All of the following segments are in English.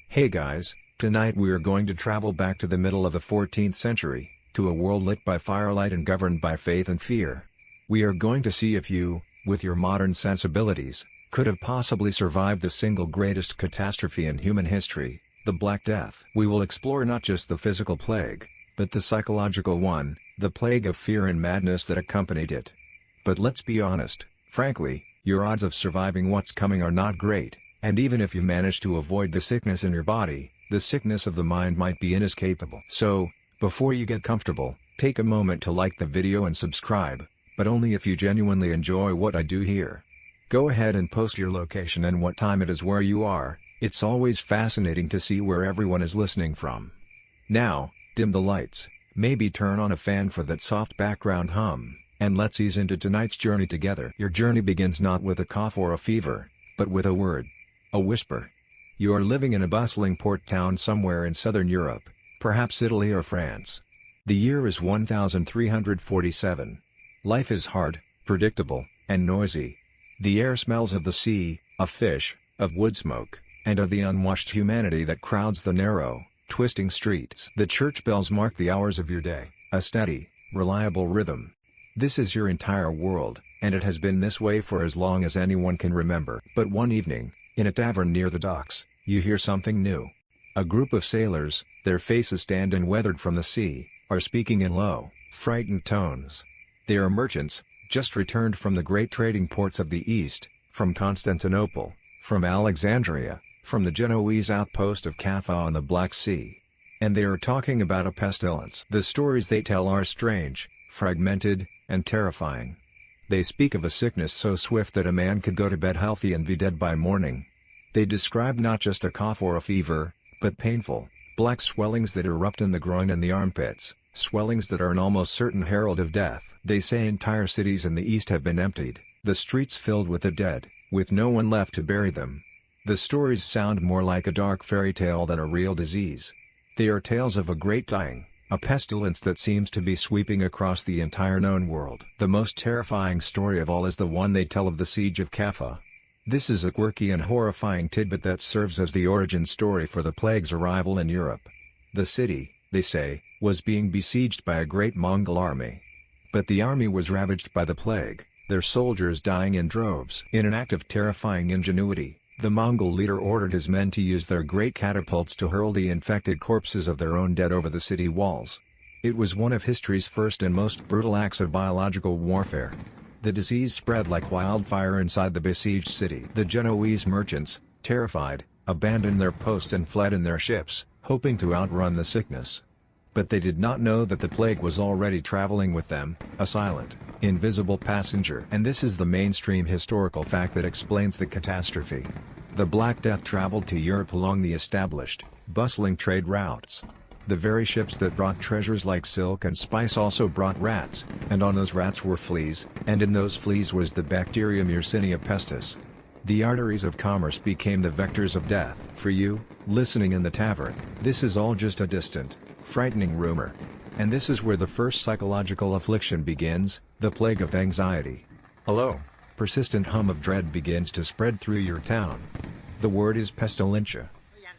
Hey guys, tonight we are going to travel back to the middle of the 14th century, to a world lit by firelight and governed by faith and fear. We are going to see if you, with your modern sensibilities, could have possibly survived the single greatest catastrophe in human history, the Black Death. We will explore not just the physical plague, but the psychological one, the plague of fear and madness that accompanied it. But let's be honest, frankly, your odds of surviving what's coming are not great. And even if you manage to avoid the sickness in your body, the sickness of the mind might be inescapable. So, before you get comfortable, take a moment to like the video and subscribe, but only if you genuinely enjoy what I do here. Go ahead and post your location and what time it is where you are. It's always fascinating to see where everyone is listening from. Now, dim the lights, maybe turn on a fan for that soft background hum, and let's ease into tonight's journey together. Your journey begins not with a cough or a fever, but with a word. A whisper. You are living in a bustling port town somewhere in southern Europe, perhaps Italy or France. The year is 1347. Life is hard, predictable, and noisy. The air smells of the sea, of fish, of wood smoke, and of the unwashed humanity that crowds the narrow, twisting streets. The church bells mark the hours of your day, a steady, reliable rhythm. This is your entire world, and it has been this way for as long as anyone can remember. But one evening, in a tavern near the docks, you hear something new. A group of sailors, their faces tanned and weathered from the sea, are speaking in low, frightened tones. They are merchants, just returned from the great trading ports of the East, from Constantinople, from Alexandria, from the Genoese outpost of Caffa on the Black Sea. And they are talking about a pestilence. The stories they tell are strange, fragmented, and terrifying. They speak of a sickness so swift that a man could go to bed healthy and be dead by morning. They describe not just a cough or a fever, but painful, black swellings that erupt in the groin and the armpits, swellings that are an almost certain herald of death. They say entire cities in the East have been emptied, the streets filled with the dead, with no one left to bury them. The stories sound more like a dark fairy tale than a real disease. They are tales of a great dying, a pestilence that seems to be sweeping across the entire known world. The most terrifying story of all is the one they tell of the siege of Caffa. This is a quirky and horrifying tidbit that serves as the origin story for the plague's arrival in Europe. The city, they say, was being besieged by a great Mongol army. But the army was ravaged by the plague, their soldiers dying in droves. In an act of terrifying ingenuity, the Mongol leader ordered his men to use their great catapults to hurl the infected corpses of their own dead over the city walls. It was one of history's first and most brutal acts of biological warfare. The disease spread like wildfire inside the besieged city. The Genoese merchants, terrified, abandoned their post and fled in their ships, hoping to outrun the sickness. But they did not know that the plague was already traveling with them, a silent, invisible passenger. And this is the mainstream historical fact that explains the catastrophe. The Black Death traveled to Europe along the established, bustling trade routes. The very ships that brought treasures like silk and spice also brought rats, and on those rats were fleas, and in those fleas was the bacterium Yersinia pestis. The arteries of commerce became the vectors of death. For you, listening in the tavern, this is all just a distant, frightening rumor. And this is where the first psychological affliction begins, the plague of anxiety. Hello. Persistent hum of dread begins to spread through your town. The word is pestilentia.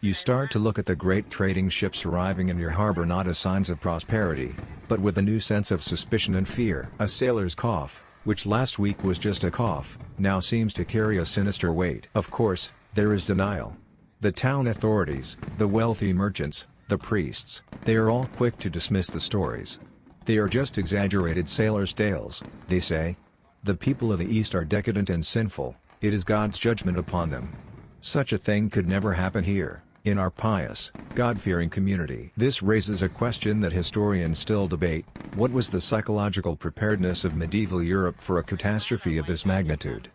You start to look at the great trading ships arriving in your harbor not as signs of prosperity, but with a new sense of suspicion and fear. A sailor's cough, which last week was just a cough, now seems to carry a sinister weight. Of course, there is denial. The town authorities, the wealthy merchants, the priests, they are all quick to dismiss the stories. They are just exaggerated sailors' tales, they say. The people of the East are decadent and sinful, it is God's judgment upon them. Such a thing could never happen here, in our pious, God-fearing community. This raises a question that historians still debate: what was the psychological preparedness of medieval Europe for a catastrophe of this magnitude?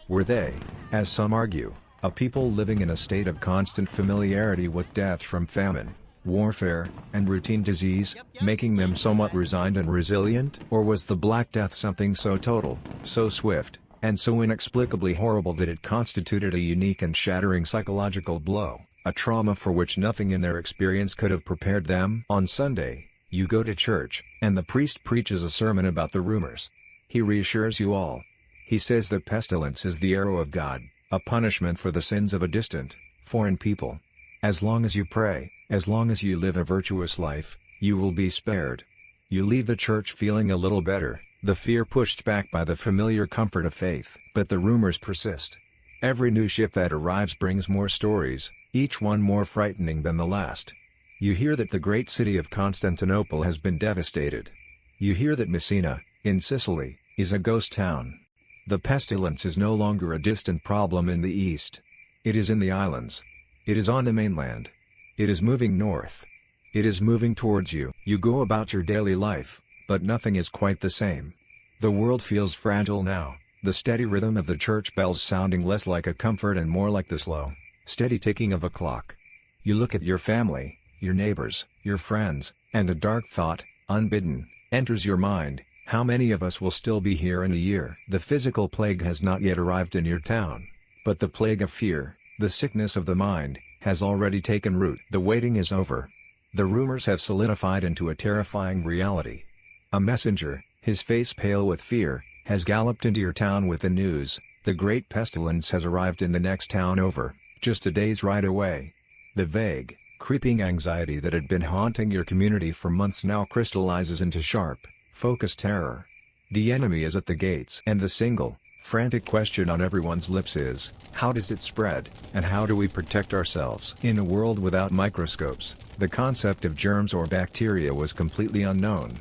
Were they, as some argue, a people living in a state of constant familiarity with death from famine, warfare, and routine disease, making them somewhat resigned and resilient? Or was the Black Death something so total, so swift, and so inexplicably horrible that it constituted a unique and shattering psychological blow, a trauma for which nothing in their experience could have prepared them? On Sunday, you go to church, and the priest preaches a sermon about the rumors. He reassures you all. He says the pestilence is the arrow of God, a punishment for the sins of a distant, foreign people. As long as you pray, as long as you live a virtuous life, you will be spared. You leave the church feeling a little better, the fear pushed back by the familiar comfort of faith. But the rumors persist. Every new ship that arrives brings more stories, each one more frightening than the last. You hear that the great city of Constantinople has been devastated. You hear that Messina, in Sicily, is a ghost town. The pestilence is no longer a distant problem in the east. It is in the islands. It is on the mainland. It is moving north. It is moving towards you. You go about your daily life, but nothing is quite the same. The world feels fragile now, the steady rhythm of the church bells sounding less like a comfort and more like the slow, steady ticking of a clock. You look at your family, your neighbors, your friends, and a dark thought, unbidden, enters your mind: how many of us will still be here in a year? The physical plague has not yet arrived in your town, but the plague of fear, the sickness of the mind, has already taken root. The waiting is over. The rumors have solidified into a terrifying reality. A messenger, his face pale with fear, has galloped into your town with the news: the great pestilence has arrived in the next town over, just a day's ride away. The vague, creeping anxiety that had been haunting your community for months now crystallizes into sharp, focused terror. The enemy is at the gates, and the single, frantic question on everyone's lips is: how does it spread, and how do we protect ourselves? In a world without microscopes, the concept of germs or bacteria was completely unknown.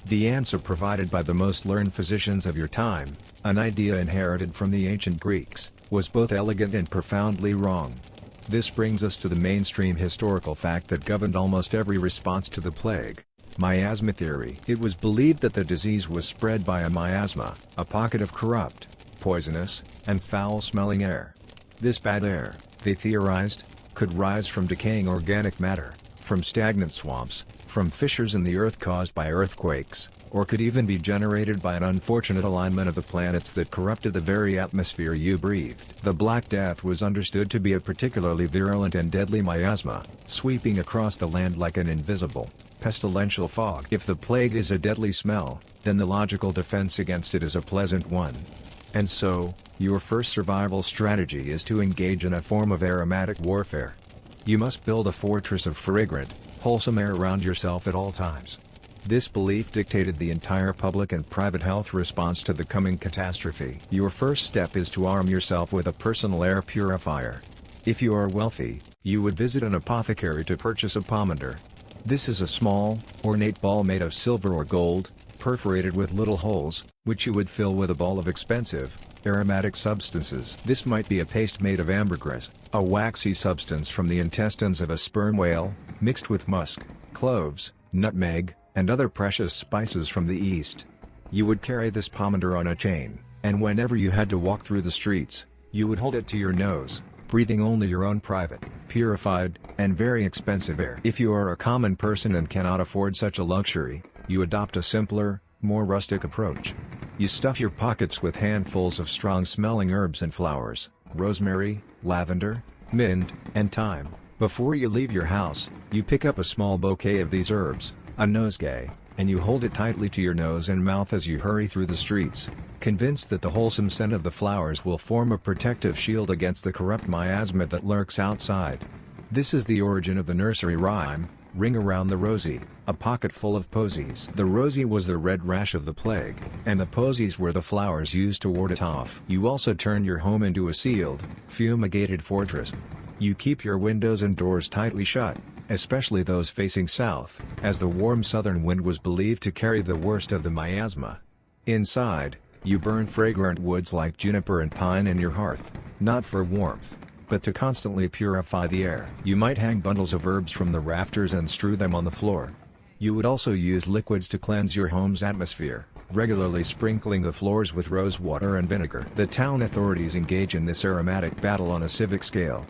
The answer provided by the most learned physicians of your time, an idea inherited from the ancient Greeks, was both elegant and profoundly wrong. This brings us to the mainstream historical fact that governed almost every response to the plague: miasma theory. It was believed that the disease was spread by a miasma, a pocket of corrupt, poisonous, and foul-smelling air. This bad air, they theorized, could rise from decaying organic matter, from stagnant swamps, from fissures in the earth caused by earthquakes, or could even be generated by an unfortunate alignment of the planets that corrupted the very atmosphere you breathed. The Black Death was understood to be a particularly virulent and deadly miasma, sweeping across the land like an invisible, pestilential fog. If the plague is a deadly smell, then the logical defense against it is a pleasant one. And so, your first survival strategy is to engage in a form of aromatic warfare. You must build a fortress of fragrant, wholesome air around yourself at all times. This belief dictated the entire public and private health response to the coming catastrophe. Your first step is to arm yourself with a personal air purifier. If you are wealthy, you would visit an apothecary to purchase a pomander. This is a small, ornate ball made of silver or gold, perforated with little holes, which you would fill with a ball of expensive, aromatic substances. This might be a paste made of ambergris, a waxy substance from the intestines of a sperm whale, mixed with musk, cloves, nutmeg, and other precious spices from the east. You would carry this pomander on a chain, and whenever you had to walk through the streets, you would hold it to your nose, breathing only your own private, purified, and very expensive air. If you are a common person and cannot afford such a luxury, you adopt a simpler, more rustic approach. You stuff your pockets with handfuls of strong-smelling herbs and flowers: rosemary, lavender, mint, and thyme. Before you leave your house, you pick up a small bouquet of these herbs, a nosegay, and you hold it tightly to your nose and mouth as you hurry through the streets, convinced that the wholesome scent of the flowers will form a protective shield against the corrupt miasma that lurks outside. This is the origin of the nursery rhyme, "Ring around the rosy, a pocket full of posies." The rosy was the red rash of the plague, and the posies were the flowers used to ward it off. You also turn your home into a sealed, fumigated fortress. You keep your windows and doors tightly shut, especially those facing south, as the warm southern wind was believed to carry the worst of the miasma. Inside, you burn fragrant woods like juniper and pine in your hearth, not for warmth, but to constantly purify the air. You might hang bundles of herbs from the rafters and strew them on the floor. You would also use liquids to cleanse your home's atmosphere, regularly sprinkling the floors with rose water and vinegar. The town authorities engage in this aromatic battle on a civic scale.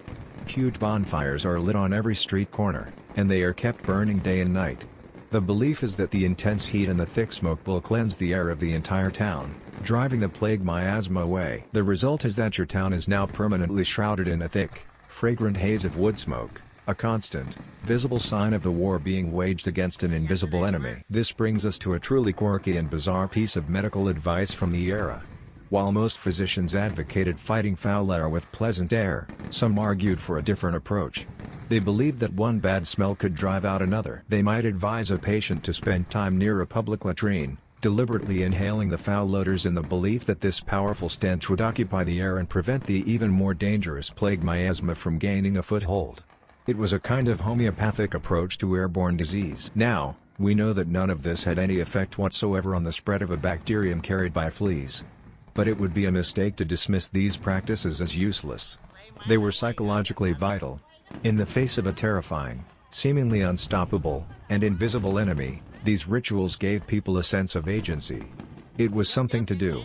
Huge bonfires are lit on every street corner, and they are kept burning day and night. The belief is that the intense heat and the thick smoke will cleanse the air of the entire town, driving the plague miasma away. The result is that your town is now permanently shrouded in a thick, fragrant haze of wood smoke, a constant, visible sign of the war being waged against an invisible enemy. This brings us to a truly quirky and bizarre piece of medical advice from the era. While most physicians advocated fighting foul air with pleasant air, some argued for a different approach. They believed that one bad smell could drive out another. They might advise a patient to spend time near a public latrine, deliberately inhaling the foul odors in the belief that this powerful stench would occupy the air and prevent the even more dangerous plague miasma from gaining a foothold. It was a kind of homeopathic approach to airborne disease. Now, we know that none of this had any effect whatsoever on the spread of a bacterium carried by fleas. But it would be a mistake to dismiss these practices as useless. They were psychologically vital. In the face of a terrifying, seemingly unstoppable, and invisible enemy, these rituals gave people a sense of agency. It was something to do.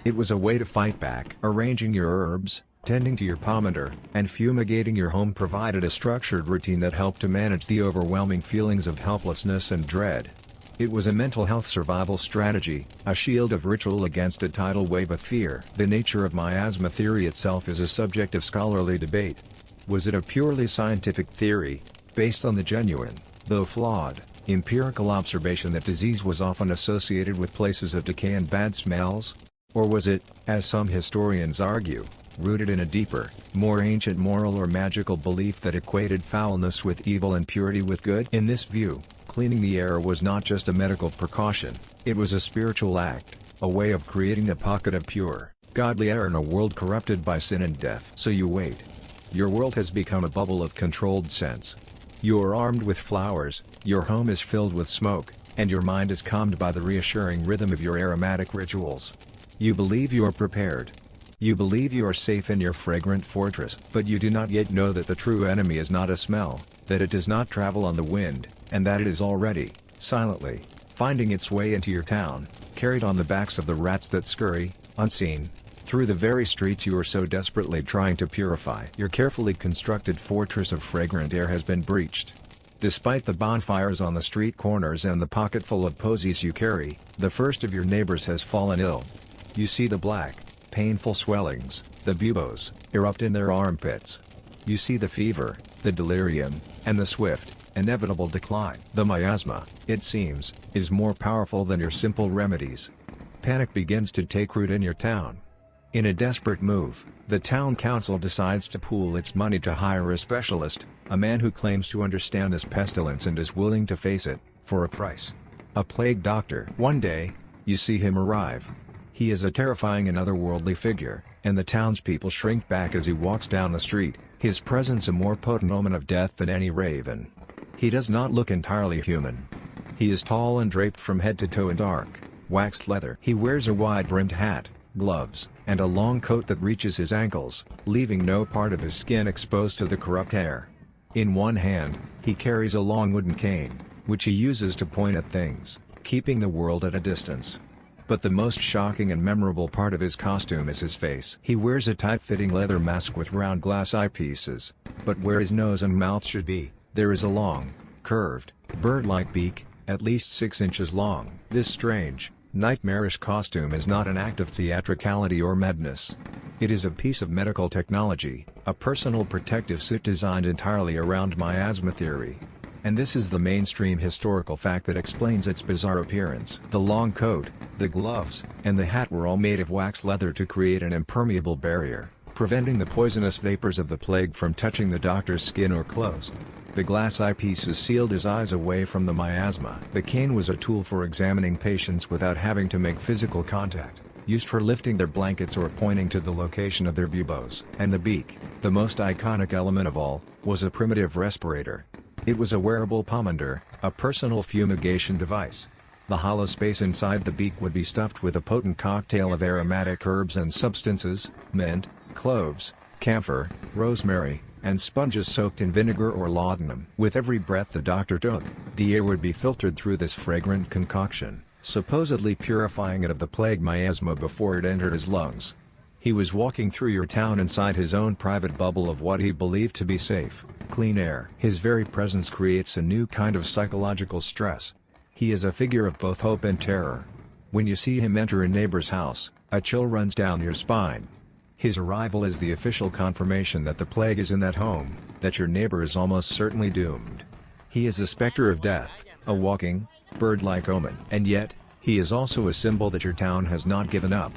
It was a way to fight back. Arranging your herbs, tending to your pomander, and fumigating your home provided a structured routine that helped to manage the overwhelming feelings of helplessness and dread. It was a mental health survival strategy, a shield of ritual against a tidal wave of fear. The nature of miasma theory itself is a subject of scholarly debate. Was it a purely scientific theory, based on the genuine, though flawed, empirical observation that disease was often associated with places of decay and bad smells? Or was it, as some historians argue, rooted in a deeper, more ancient moral or magical belief that equated foulness with evil and purity with good? In this view, cleaning the air was not just a medical precaution, it was a spiritual act, a way of creating a pocket of pure, godly air in a world corrupted by sin and death. So you wait. Your world has become a bubble of controlled scents. You are armed with flowers, your home is filled with smoke, and your mind is calmed by the reassuring rhythm of your aromatic rituals. You believe you are prepared. You believe you are safe in your fragrant fortress. But you do not yet know that the true enemy is not a smell, that it does not travel on the wind, and that it is already, silently, finding its way into your town, carried on the backs of the rats that scurry, unseen, through the very streets you are so desperately trying to purify. Your carefully constructed fortress of fragrant air has been breached. Despite the bonfires on the street corners and the pocketful of posies you carry, the first of your neighbors has fallen ill. You see the black, painful swellings, the buboes, erupt in their armpits. You see the fever, the delirium, and the swift, inevitable decline. The miasma, it seems, is more powerful than your simple remedies. Panic begins to take root in your town. In a desperate move, the town council decides to pool its money to hire a specialist, a man who claims to understand this pestilence and is willing to face it, for a price. A plague doctor. One day, you see him arrive. He is a terrifying and otherworldly figure, and the townspeople shrink back as he walks down the street, his presence a more potent omen of death than any raven. He does not look entirely human. He is tall and draped from head to toe in dark, waxed leather. He wears a wide-brimmed hat, gloves, and a long coat that reaches his ankles, leaving no part of his skin exposed to the corrupt air. In one hand, he carries a long wooden cane, which he uses to point at things, keeping the world at a distance. But the most shocking and memorable part of his costume is his face. He wears a tight-fitting leather mask with round glass eyepieces, but where his nose and mouth should be, there is a long, curved, bird-like beak, at least 6 inches long. This strange, nightmarish costume is not an act of theatricality or madness. It is a piece of medical technology, a personal protective suit designed entirely around miasma theory. And this is the mainstream historical fact that explains its bizarre appearance. The long coat, the gloves, and the hat were all made of wax leather to create an impermeable barrier, preventing the poisonous vapors of the plague from touching the doctor's skin or clothes. The glass eyepieces sealed his eyes away from the miasma. The cane was a tool for examining patients without having to make physical contact, used for lifting their blankets or pointing to the location of their buboes. And the beak, the most iconic element of all, was a primitive respirator. It was a wearable pomander, a personal fumigation device. The hollow space inside the beak would be stuffed with a potent cocktail of aromatic herbs and substances, mint, cloves, camphor, rosemary, and sponges soaked in vinegar or laudanum. With every breath the doctor took, the air would be filtered through this fragrant concoction, supposedly purifying it of the plague miasma before it entered his lungs. He was walking through your town inside his own private bubble of what he believed to be safe, clean air. His very presence creates a new kind of psychological stress. He is a figure of both hope and terror. When you see him enter a neighbor's house, a chill runs down your spine. His arrival is the official confirmation that the plague is in that home, that your neighbor is almost certainly doomed. He is a specter of death, a walking, bird-like omen. And yet, he is also a symbol that your town has not given up.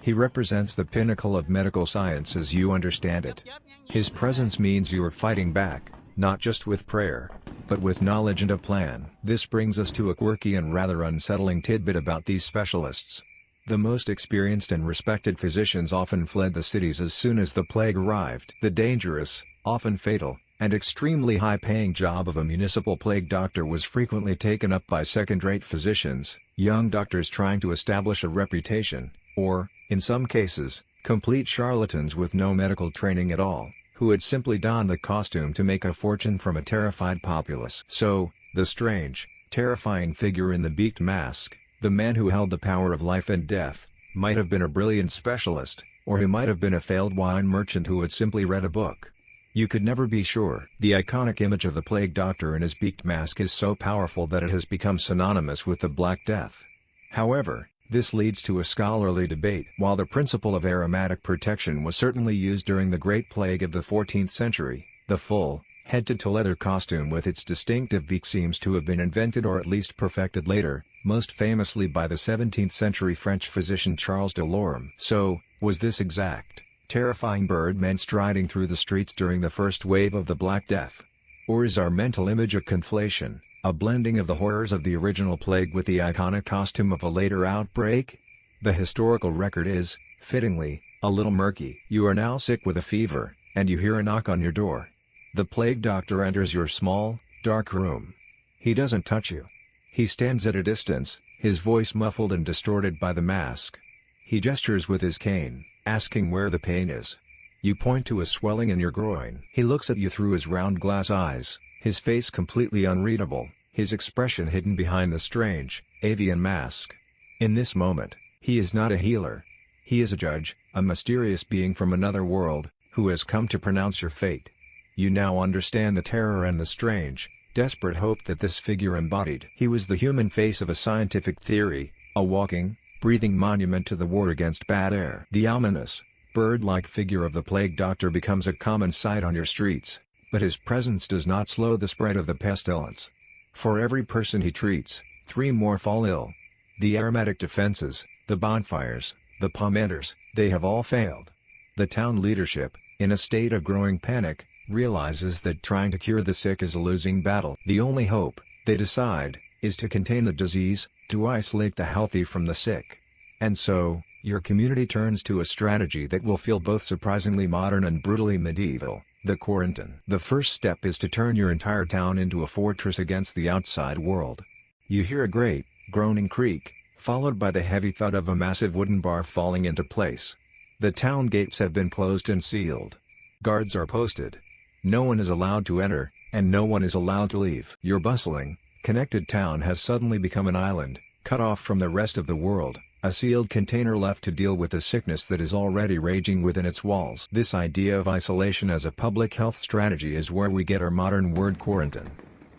He represents the pinnacle of medical science as you understand it. His presence means you are fighting back, not just with prayer, but with knowledge and a plan. This brings us to a quirky and rather unsettling tidbit about these specialists. The most experienced and respected physicians often fled the cities as soon as the plague arrived. The dangerous, often fatal, and extremely high-paying job of a municipal plague doctor was frequently taken up by second-rate physicians, young doctors trying to establish a reputation, or, in some cases, complete charlatans with no medical training at all, who had simply donned the costume to make a fortune from a terrified populace. So, the strange, terrifying figure in the beaked mask, the man who held the power of life and death, might have been a brilliant specialist, or he might have been a failed wine merchant who had simply read a book. You could never be sure. The iconic image of the plague doctor in his beaked mask is so powerful that it has become synonymous with the Black Death. However, this leads to a scholarly debate. While the principle of aromatic protection was certainly used during the Great Plague of the 14th century, the full, head-to-toe leather costume with its distinctive beak seems to have been invented or at least perfected later, most famously by the 17th-century French physician Charles de Lorme. So, was this exact, terrifying bird meant striding through the streets during the first wave of the Black Death? Or is our mental image a conflation, a blending of the horrors of the original plague with the iconic costume of a later outbreak? The historical record is, fittingly, a little murky. You are now sick with a fever, and you hear a knock on your door. The plague doctor enters your small, dark room. He doesn't touch you. He stands at a distance, his voice muffled and distorted by the mask. He gestures with his cane, asking where the pain is. You point to a swelling in your groin. He looks at you through his round glass eyes, his face completely unreadable, his expression hidden behind the strange, avian mask. In this moment, he is not a healer. He is a judge, a mysterious being from another world, who has come to pronounce your fate. You now understand the terror and the strange, desperate hope that this figure embodied. He was the human face of a scientific theory, a walking, breathing monument to the war against bad air. The ominous, bird-like figure of the plague doctor becomes a common sight on your streets, but his presence does not slow the spread of the pestilence. For every person he treats, 3 more fall ill. The aromatic defenses, the bonfires, the pomaters, they have all failed. The town leadership, in a state of growing panic, realizes that trying to cure the sick is a losing battle. The only hope, they decide, is to contain the disease, to isolate the healthy from the sick. And so, your community turns to a strategy that will feel both surprisingly modern and brutally medieval: the quarantine. The first step is to turn your entire town into a fortress against the outside world. You hear a great, groaning creak, followed by the heavy thud of a massive wooden bar falling into place. The town gates have been closed and sealed. Guards are posted. No one is allowed to enter, and no one is allowed to leave. Your bustling, connected town has suddenly become an island, cut off from the rest of the world, a sealed container left to deal with the sickness that is already raging within its walls. This idea of isolation as a public health strategy is where we get our modern word quarantine.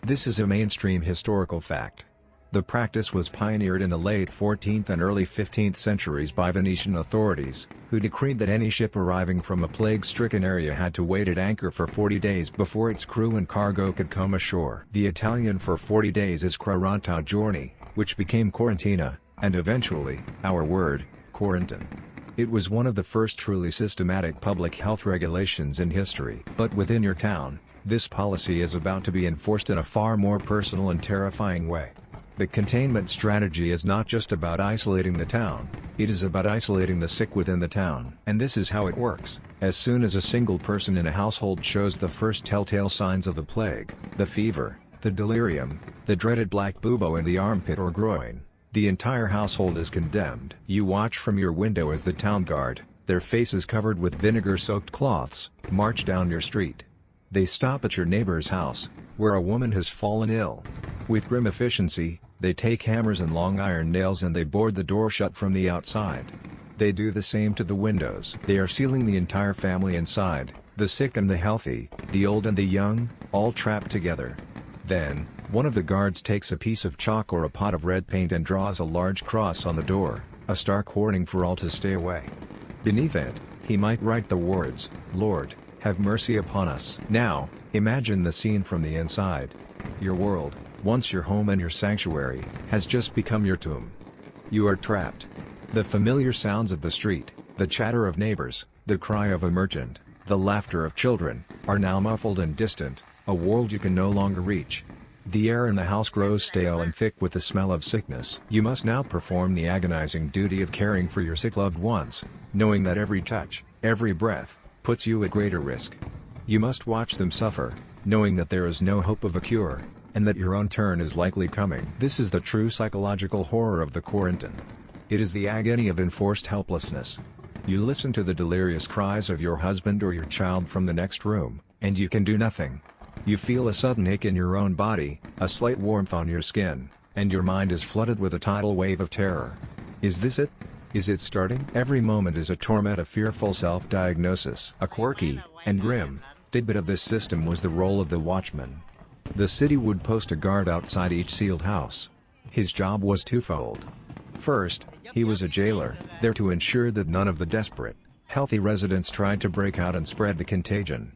This is a mainstream historical fact. The practice was pioneered in the late 14th and early 15th centuries by Venetian authorities, who decreed that any ship arriving from a plague-stricken area had to wait at anchor for 40 days before its crew and cargo could come ashore. The Italian for 40 days is quaranta giorni, which became quarantina, and eventually, our word, quarantine. It was one of the first truly systematic public health regulations in history. But within your town, this policy is about to be enforced in a far more personal and terrifying way. The containment strategy is not just about isolating the town, it is about isolating the sick within the town. And this is how it works. As soon as a single person in a household shows the first telltale signs of the plague, the fever, the delirium, the dreaded black bubo in the armpit or groin, the entire household is condemned. You watch from your window as the town guard, their faces covered with vinegar-soaked cloths, march down your street. They stop at your neighbor's house, where a woman has fallen ill. With grim efficiency, they take hammers and long iron nails and they board the door shut from the outside. They do the same to the windows. They are sealing the entire family inside, the sick and the healthy, the old and the young, all trapped together. Then, one of the guards takes a piece of chalk or a pot of red paint and draws a large cross on the door, a stark warning for all to stay away. Beneath it, he might write the words, "Lord, have mercy upon us." Now, imagine the scene from the inside. Your world, once your home and your sanctuary, has just become your tomb. You are trapped. The familiar sounds of the street, the chatter of neighbors, the cry of a merchant, the laughter of children, are now muffled and distant. a world you can no longer reach. The air in the house grows stale and thick with the smell of sickness. You must now perform the agonizing duty of caring for your sick loved ones, knowing that every touch, every breath, puts you at greater risk. You must watch them suffer, knowing that there is no hope of a cure, and that your own turn is likely coming. This is the true psychological horror of the quarantine. It is the agony of enforced helplessness. You listen to the delirious cries of your husband or your child from the next room, and you can do nothing. You feel a sudden ache in your own body, a slight warmth on your skin, and your mind is flooded with a tidal wave of terror. Is this it? Is it starting? Every moment is a torment of fearful self-diagnosis. A quirky, and grim, tidbit of this system was the role of the watchman. The city would post a guard outside each sealed house. His job was twofold. First, he was a jailer, there to ensure that none of the desperate, healthy residents tried to break out and spread the contagion.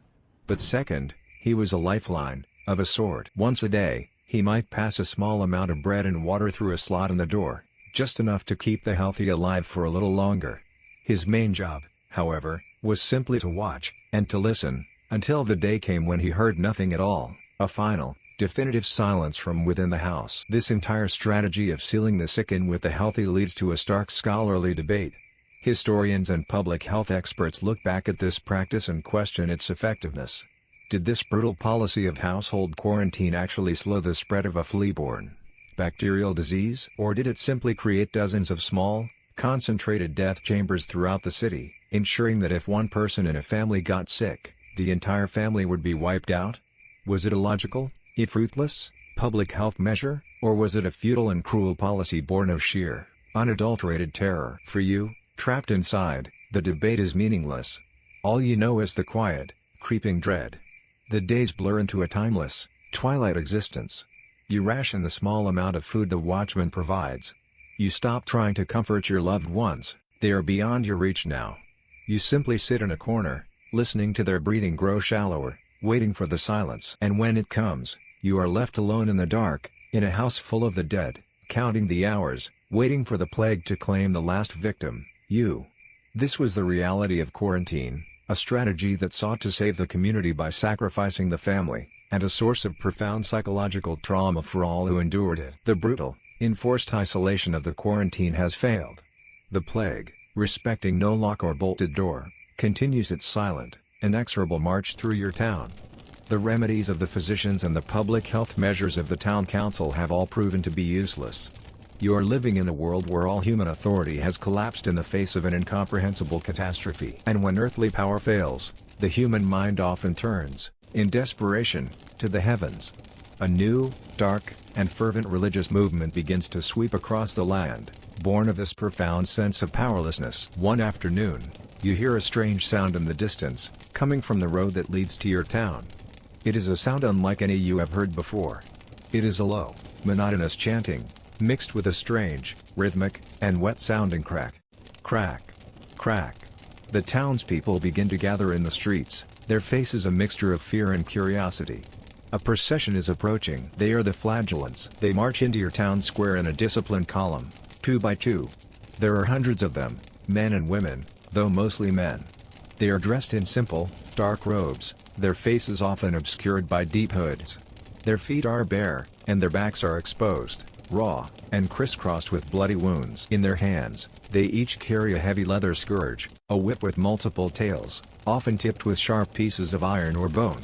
But second, he was a lifeline, of a sort. Once a day, he might pass a small amount of bread and water through a slot in the door, just enough to keep the healthy alive for a little longer. His main job, however, was simply to watch, and to listen, until the day came when he heard nothing at all, a final, definitive silence from within the house. This entire strategy of sealing the sick in with the healthy leads to a stark scholarly debate. Historians and public health experts look back at this practice and question its effectiveness. Did this brutal policy of household quarantine actually slow the spread of a flea-borne bacterial disease? Or did it simply create dozens of small, concentrated death chambers throughout the city, ensuring that if one person in a family got sick, the entire family would be wiped out? Was it a logical, if ruthless, public health measure, or was it a futile and cruel policy born of sheer, unadulterated terror? For you, trapped inside, the debate is meaningless. All you know is the quiet, creeping dread. The days blur into a timeless, twilight existence. You ration the small amount of food the watchman provides. You stop trying to comfort your loved ones, they are beyond your reach now. You simply sit in a corner, listening to their breathing grow shallower, waiting for the silence. And when it comes, you are left alone in the dark, in a house full of the dead, counting the hours, waiting for the plague to claim the last victim, you. This was the reality of quarantine, a strategy that sought to save the community by sacrificing the family, and a source of profound psychological trauma for all who endured it. The brutal, enforced isolation of the quarantine has failed. The plague, respecting no lock or bolted door, continues its silent, inexorable march through your town. The remedies of the physicians and the public health measures of the town council have all proven to be useless. You are living in a world where all human authority has collapsed in the face of an incomprehensible catastrophe. And when earthly power fails, the human mind often turns, in desperation, to the heavens. A new, dark, and fervent religious movement begins to sweep across the land, born of this profound sense of powerlessness. One afternoon, you hear a strange sound in the distance, coming from the road that leads to your town. It is a sound unlike any you have heard before. It is a low, monotonous chanting, mixed with a strange, rhythmic, and wet-sounding crack. Crack. Crack. The townspeople begin to gather in the streets, their faces a mixture of fear and curiosity. A procession is approaching. They are the flagellants. They march into your town square in a disciplined column, 2 by 2. There are hundreds of them, men and women, though mostly men. They are dressed in simple, dark robes, their faces often obscured by deep hoods. Their feet are bare, and their backs are exposed, raw, and crisscrossed with bloody wounds. In their hands, they each carry a heavy leather scourge, a whip with multiple tails, often tipped with sharp pieces of iron or bone.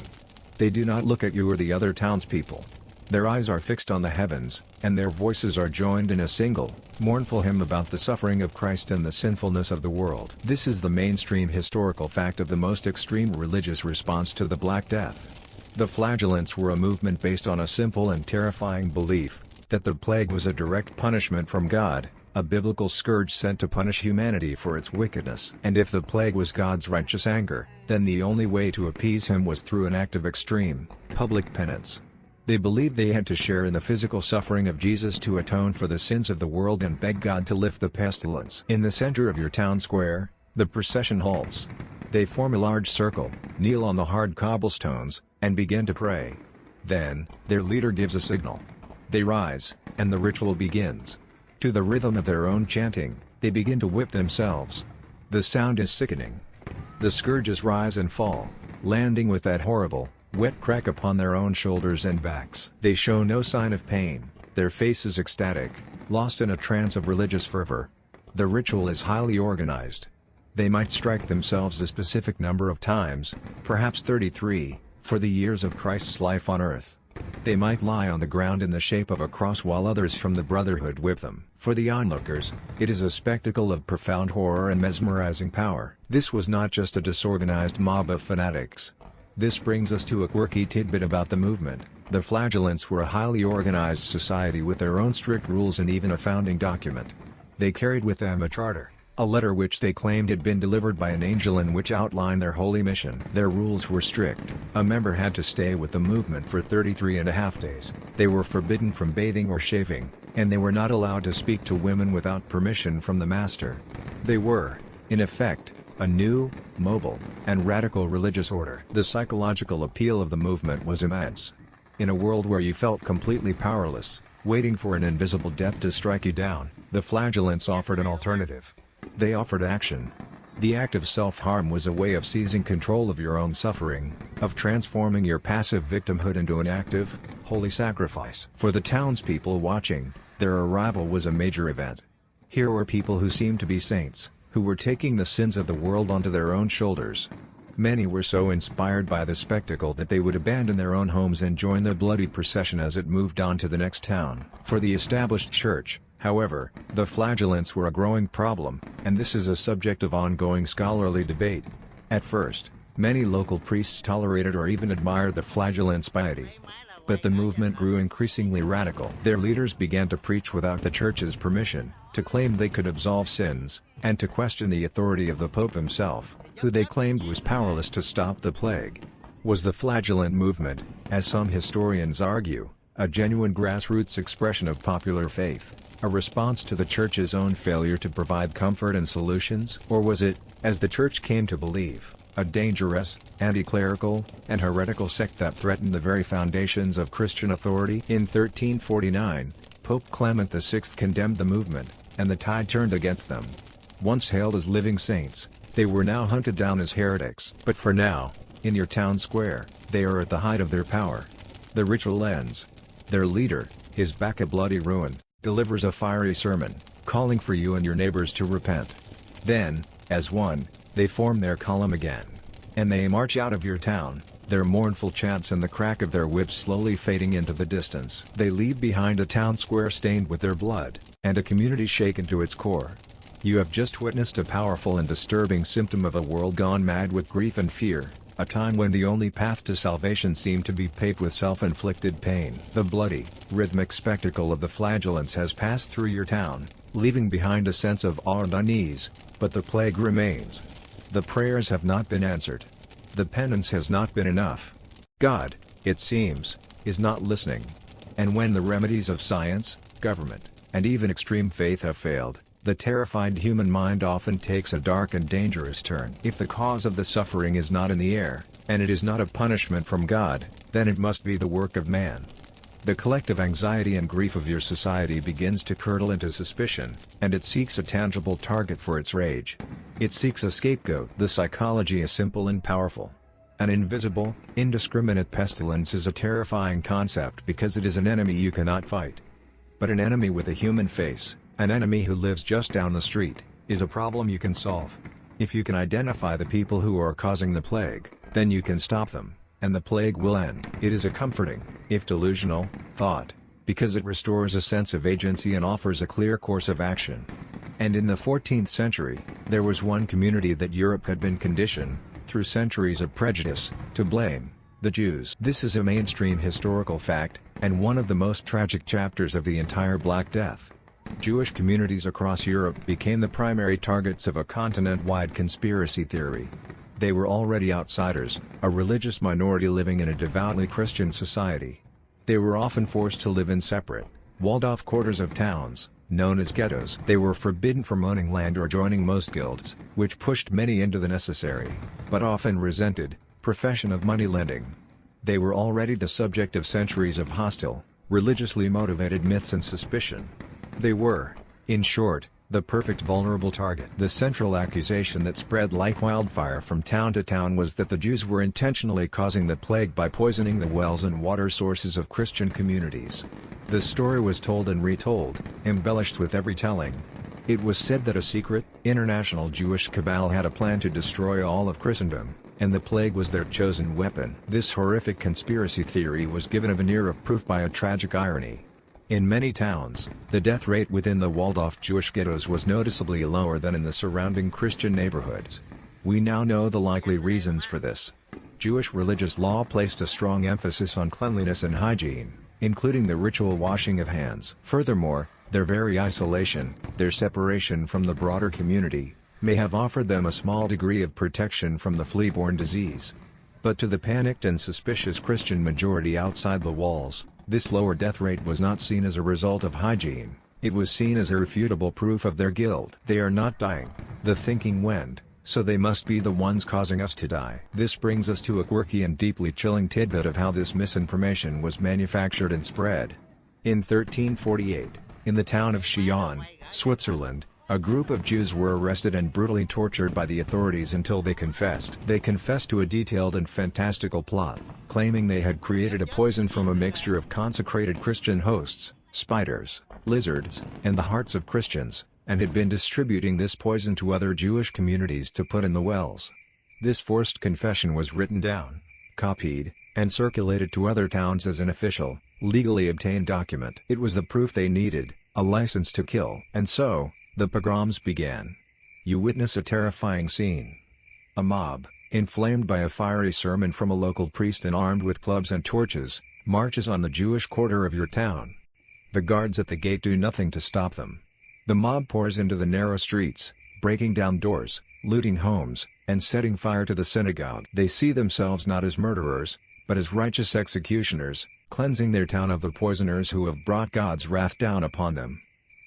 They do not look at you or the other townspeople. Their eyes are fixed on the heavens, and their voices are joined in a single, mournful hymn about the suffering of Christ and the sinfulness of the world. This is the mainstream historical fact of the most extreme religious response to the Black Death. The flagellants were a movement based on a simple and terrifying belief, that the plague was a direct punishment from God, a biblical scourge sent to punish humanity for its wickedness. And if the plague was God's righteous anger, then the only way to appease him was through an act of extreme, public penance. They believed they had to share in the physical suffering of Jesus to atone for the sins of the world and beg God to lift the pestilence. In the center of your town square, the procession halts. They form a large circle, kneel on the hard cobblestones, and begin to pray. Then, their leader gives a signal. They rise, and the ritual begins. To the rhythm of their own chanting, they begin to whip themselves. The sound is sickening. The scourges rise and fall, landing with that horrible, wet crack upon their own shoulders and backs. They show no sign of pain, their faces ecstatic, lost in a trance of religious fervor. The ritual is highly organized. They might strike themselves a specific number of times, perhaps 33, for the years of Christ's life on earth. They might lie on the ground in the shape of a cross while others from the Brotherhood whip them. For the onlookers, it is a spectacle of profound horror and mesmerizing power. This was not just a disorganized mob of fanatics. This brings us to a quirky tidbit about the movement. The Flagellants were a highly organized society with their own strict rules and even a founding document. They carried with them a charter, a letter which they claimed had been delivered by an angel and which outlined their holy mission. Their rules were strict. A member had to stay with the movement for 33.5 days. They were forbidden from bathing or shaving, and they were not allowed to speak to women without permission from the master. They were, in effect, a new, mobile, and radical religious order. The psychological appeal of the movement was immense. In a world where you felt completely powerless, waiting for an invisible death to strike you down, the Flagellants offered an alternative. They offered action. The act of self-harm was a way of seizing control of your own suffering, of transforming your passive victimhood into an active, holy sacrifice. For the townspeople watching, their arrival was a major event. Here were people who seemed to be saints, who were taking the sins of the world onto their own shoulders. Many were so inspired by the spectacle that they would abandon their own homes and join the bloody procession as it moved on to the next town. For the established church, however, the Flagellants were a growing problem, and this is a subject of ongoing scholarly debate. At first, many local priests tolerated or even admired the Flagellants' piety. But the movement grew increasingly radical. Their leaders began to preach without the church's permission, to claim they could absolve sins, and to question the authority of the Pope himself, who they claimed was powerless to stop the plague. Was the Flagellant movement, as some historians argue, a genuine grassroots expression of popular faith, a response to the Church's own failure to provide comfort and solutions? Or was it, as the Church came to believe, a dangerous, anti-clerical, and heretical sect that threatened the very foundations of Christian authority? In 1349, Pope Clement VI condemned the movement, and the tide turned against them. Once hailed as living saints, they were now hunted down as heretics. But for now, in your town square, they are at the height of their power. The ritual ends. Their leader, his back a bloody ruin, delivers a fiery sermon, calling for you and your neighbors to repent. Then, as one, they form their column again. And they march out of your town, their mournful chants and the crack of their whips slowly fading into the distance. They leave behind a town square stained with their blood, and a community shaken to its core. You have just witnessed a powerful and disturbing symptom of a world gone mad with grief and fear, a time when the only path to salvation seemed to be paved with self-inflicted pain. The bloody, rhythmic spectacle of the Flagellants has passed through your town, leaving behind a sense of awe and unease, but the plague remains. The prayers have not been answered. The penance has not been enough. God, it seems, is not listening. And when the remedies of science, government, and even extreme faith have failed, the terrified human mind often takes a dark and dangerous turn. If the cause of the suffering is not in the air, and it is not a punishment from God, then it must be the work of man. The collective anxiety and grief of your society begins to curdle into suspicion, and it seeks a tangible target for its rage. It seeks a scapegoat. The psychology is simple and powerful. An invisible, indiscriminate pestilence is a terrifying concept because it is an enemy you cannot fight. But an enemy with a human face, an enemy who lives just down the street, is a problem you can solve. If you can identify the people who are causing the plague, then you can stop them, and the plague will end. It is a comforting, if delusional, thought, because it restores a sense of agency and offers a clear course of action. And in the 14th century, there was one community that Europe had been conditioned, through centuries of prejudice, to blame: the Jews. This is a mainstream historical fact, and one of the most tragic chapters of the entire Black Death. Jewish communities across Europe became the primary targets of a continent-wide conspiracy theory. They were already outsiders, a religious minority living in a devoutly Christian society. They were often forced to live in separate, walled-off quarters of towns, known as ghettos. They were forbidden from owning land or joining most guilds, which pushed many into the necessary, but often resented, profession of moneylending. They were already the subject of centuries of hostile, religiously motivated myths and suspicion. They were, in short, the perfect vulnerable target. The central accusation that spread like wildfire from town to town was that the Jews were intentionally causing the plague by poisoning the wells and water sources of Christian communities. The story was told and retold, embellished with every telling. It was said that a secret, international Jewish cabal had a plan to destroy all of Christendom, and the plague was their chosen weapon. This horrific conspiracy theory was given a veneer of proof by a tragic irony. In many towns, the death rate within the walled-off Jewish ghettos was noticeably lower than in the surrounding Christian neighborhoods. We now know the likely reasons for this. Jewish religious law placed a strong emphasis on cleanliness and hygiene, including the ritual washing of hands. Furthermore, their very isolation, their separation from the broader community, may have offered them a small degree of protection from the flea-borne disease. But to the panicked and suspicious Christian majority outside the walls, this lower death rate was not seen as a result of hygiene, it was seen as irrefutable proof of their guilt. They are not dying, the thinking went, so they must be the ones causing us to die. This brings us to a quirky and deeply chilling tidbit of how this misinformation was manufactured and spread. In 1348, in the town of Chillon, Switzerland, a group of Jews were arrested and brutally tortured by the authorities until they confessed. They confessed to a detailed and fantastical plot, claiming they had created a poison from a mixture of consecrated Christian hosts, spiders, lizards, and the hearts of Christians, and had been distributing this poison to other Jewish communities to put in the wells. This forced confession was written down, copied, and circulated to other towns as an official, legally obtained document. It was the proof they needed, a license to kill. And so, the pogroms began. You witness a terrifying scene. A mob, inflamed by a fiery sermon from a local priest and armed with clubs and torches, marches on the Jewish quarter of your town. The guards at the gate do nothing to stop them. The mob pours into the narrow streets, breaking down doors, looting homes, and setting fire to the synagogue. They see themselves not as murderers, but as righteous executioners, cleansing their town of the poisoners who have brought God's wrath down upon them.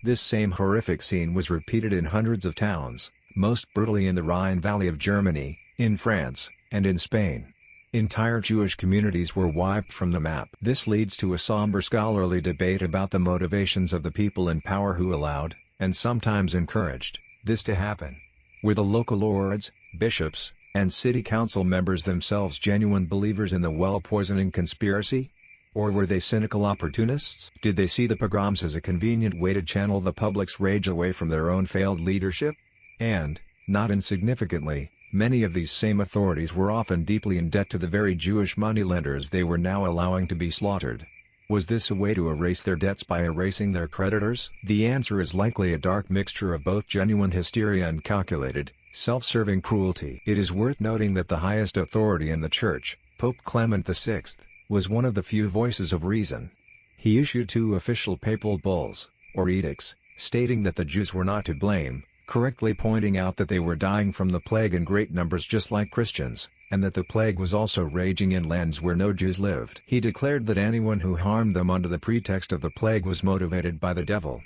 This same horrific scene was repeated in hundreds of towns, most brutally in the Rhine Valley of Germany, in France, and in Spain. Entire Jewish communities were wiped from the map. This leads to a somber scholarly debate about the motivations of the people in power who allowed, and sometimes encouraged, this to happen. Were the local lords, bishops, and city council members themselves genuine believers in the well-poisoning conspiracy? Or were they cynical opportunists? Did they see the pogroms as a convenient way to channel the public's rage away from their own failed leadership? And, not insignificantly, many of these same authorities were often deeply in debt to the very Jewish moneylenders they were now allowing to be slaughtered. Was this a way to erase their debts by erasing their creditors? The answer is likely a dark mixture of both genuine hysteria and calculated, self-serving cruelty. It is worth noting that the highest authority in the Church, Pope Clement VI, was one of the few voices of reason. He issued 2 official papal bulls, or edicts, stating that the Jews were not to blame, correctly pointing out that they were dying from the plague in great numbers just like Christians, and that the plague was also raging in lands where no Jews lived. He declared that anyone who harmed them under the pretext of the plague was motivated by the devil.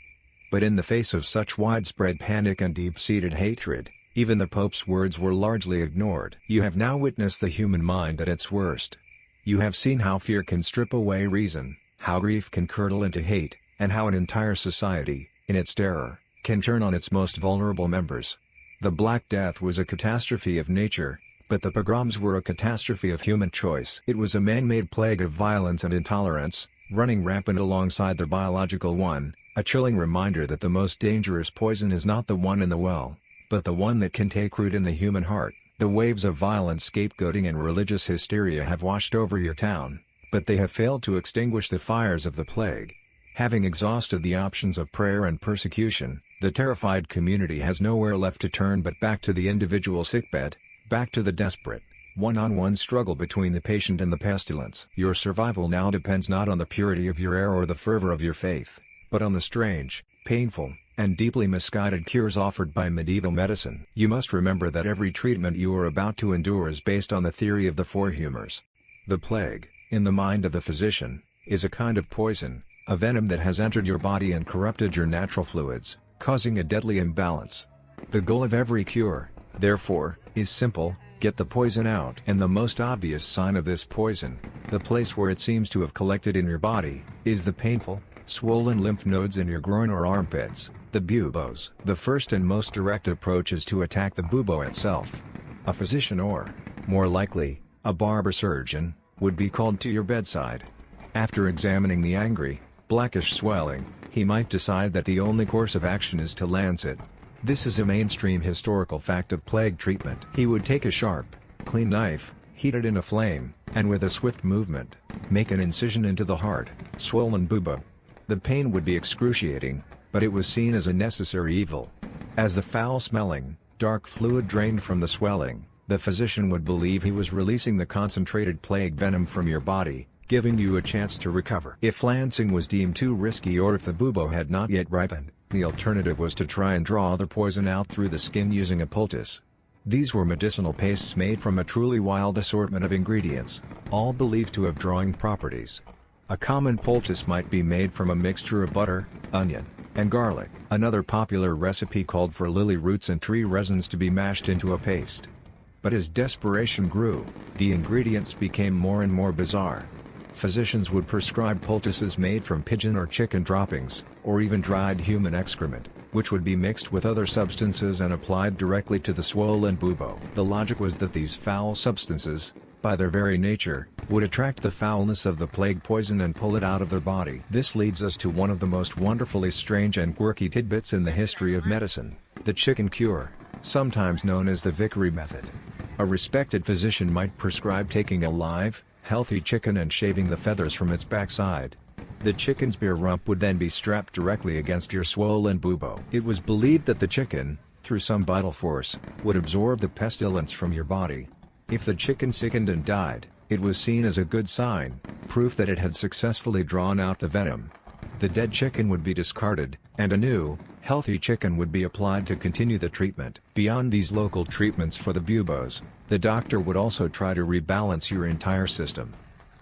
But in the face of such widespread panic and deep-seated hatred, even the Pope's words were largely ignored. You have now witnessed the human mind at its worst. You have seen how fear can strip away reason, how grief can curdle into hate, and how an entire society, in its terror, can turn on its most vulnerable members. The Black Death was a catastrophe of nature, but the pogroms were a catastrophe of human choice. It was a man-made plague of violence and intolerance, running rampant alongside the biological one, a chilling reminder that the most dangerous poison is not the one in the well, but the one that can take root in the human heart. The waves of violent scapegoating and religious hysteria have washed over your town, but they have failed to extinguish the fires of the plague. Having exhausted the options of prayer and persecution, the terrified community has nowhere left to turn but back to the individual sickbed, back to the desperate, one-on-one struggle between the patient and the pestilence. Your survival now depends not on the purity of your air or the fervor of your faith, but on the strange, painful, and deeply misguided cures offered by medieval medicine. You must remember that every treatment you are about to endure is based on the theory of the 4 humors. The plague, in the mind of the physician, is a kind of poison, a venom that has entered your body and corrupted your natural fluids, causing a deadly imbalance. The goal of every cure, therefore, is simple: get the poison out. And the most obvious sign of this poison, the place where it seems to have collected in your body, is the painful, Swollen lymph nodes in your groin or armpits, the buboes. The first and most direct approach is to attack the bubo itself. A physician or, more likely, a barber surgeon, would be called to your bedside. After examining the angry, blackish swelling, he might decide that the only course of action is to lance it. This is a mainstream historical fact of plague treatment. He would take a sharp, clean knife, heat it in a flame, and with a swift movement, make an incision into the hard, swollen bubo. The pain would be excruciating, but it was seen as a necessary evil. As the foul-smelling, dark fluid drained from the swelling, the physician would believe he was releasing the concentrated plague venom from your body, giving you a chance to recover. If lancing was deemed too risky or if the bubo had not yet ripened, the alternative was to try and draw the poison out through the skin using a poultice. These were medicinal pastes made from a truly wild assortment of ingredients, all believed to have drawing properties. A common poultice might be made from a mixture of butter, onion, and garlic. Another popular recipe called for lily roots and tree resins to be mashed into a paste. But as desperation grew, the ingredients became more and more bizarre. Physicians would prescribe poultices made from pigeon or chicken droppings, or even dried human excrement, which would be mixed with other substances and applied directly to the swollen bubo. The logic was that these foul substances, by their very nature, would attract the foulness of the plague poison and pull it out of their body. This leads us to one of the most wonderfully strange and quirky tidbits in the history of medicine, the chicken cure, sometimes known as the Vickery method. A respected physician might prescribe taking a live, healthy chicken and shaving the feathers from its backside. The chicken's bare rump would then be strapped directly against your swollen bubo. It was believed that the chicken, through some vital force, would absorb the pestilence from your body. If the chicken sickened and died, it was seen as a good sign, proof that it had successfully drawn out the venom. The dead chicken would be discarded, and a new, healthy chicken would be applied to continue the treatment. Beyond these local treatments for the buboes, the doctor would also try to rebalance your entire system.